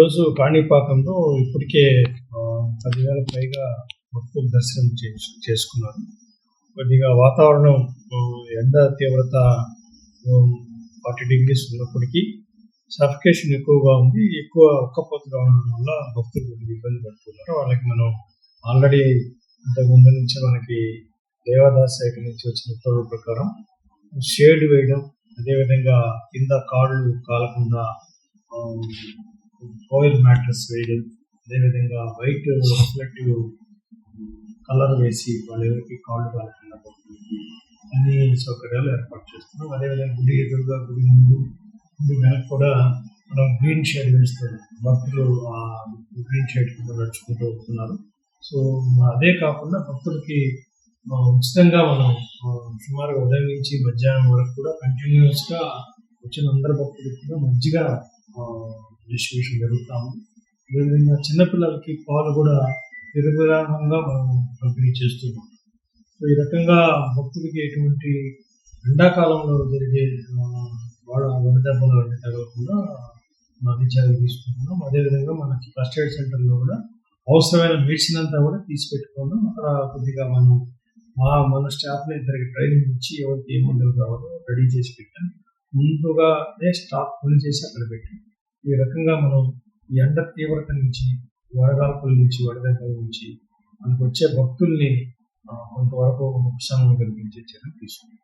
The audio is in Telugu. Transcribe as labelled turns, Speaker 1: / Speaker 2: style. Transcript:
Speaker 1: ఈరోజు కాణిపాకంలో ఇప్పటికే 10,000 పైగా భక్తులు దర్శనం చేసుకున్నారు. కొద్దిగా వాతావరణం ఎండ తీవ్రత 40 degrees ఉన్నప్పటికీ సఫికేషన్ ఎక్కువగా ఉంది. ఎక్కువ ఉక్కపోతగా ఉండడం వల్ల భక్తులు కొద్దిగా ఇబ్బంది పడుతున్నారు. వాళ్ళకి మనం ఆల్రెడీ ఇంతకుముందు నుంచి మనకి దేవాదాయ శాఖ నుంచి వచ్చిన ఉత్తర్వుల ప్రకారం షేడ్ వేయడం, అదేవిధంగా కింద కాళ్ళు కాలకుండా ఫాయిల్ మ్యాట్రెస్ వేయడం, అదేవిధంగా వైట్ రిఫ్లెక్టివ్ కలర్ వేసి వాళ్ళు ఎవరికి కాళ్ళు కాలకుండా భక్తులకి అన్ని సౌకర్యాలు ఏర్పాటు చేస్తున్నాం. అదేవిధంగా గుడి ఎదురుగా, గుడి ముందు, గుడి వెనక్కి కూడా మనం గ్రీన్ షేడ్ వేస్తున్నాం. భక్తులు గ్రీన్ షేడ్ కింద నడుచుకుంటూ వస్తున్నారు. సో అదే కాకుండా భక్తులకి ఉచితంగా మనం సుమారుగా ఉదయం నుంచి మధ్యాహ్నం వరకు కూడా కంటిన్యూస్గా వచ్చిన అందరు భక్తులకి కూడా మజ్జిగ డిస్ట్రిబ్యూషన్ జరుగుతాము. అదేవిధంగా చిన్నపిల్లలకి పాలు కూడా నిరుపరామంగా మనం పంపిణీ చేస్తున్నాం. సో ఈ రకంగా భక్తులకి ఎటువంటి ఎండాకాలంలో జరిగే వడదెబ్బలు అన్ని తగలకుండా అన్ని చర్యలు తీసుకుంటున్నాం. అదేవిధంగా మనకి ఫస్ట్ ఎయిడ్ సెంటర్లో కూడా అవసరమైన మెడిసిన్ అంతా కూడా తీసి పెట్టుకోవడం, అక్కడ కొద్దిగా మనం మన స్టాఫ్ని ఇద్దరికి ట్రైనింగ్ ఇచ్చి ఎవరికి ఏ మందులు కావాలో రెడీ చేసి పెట్టాం. ముందుగానే స్టాక్ కొని చేసి అక్కడ పెట్టాం. ఈ రకంగా మనం ఈ ఎండ తీవ్రత నుంచి, వడగాల్పుల నుంచి, వడదెబ్బల నుంచి మనకు వచ్చే భక్తుల్ని కొంతవరకు ఉపశమనం కల్పించే చర్యలు తీసుకుంటాం.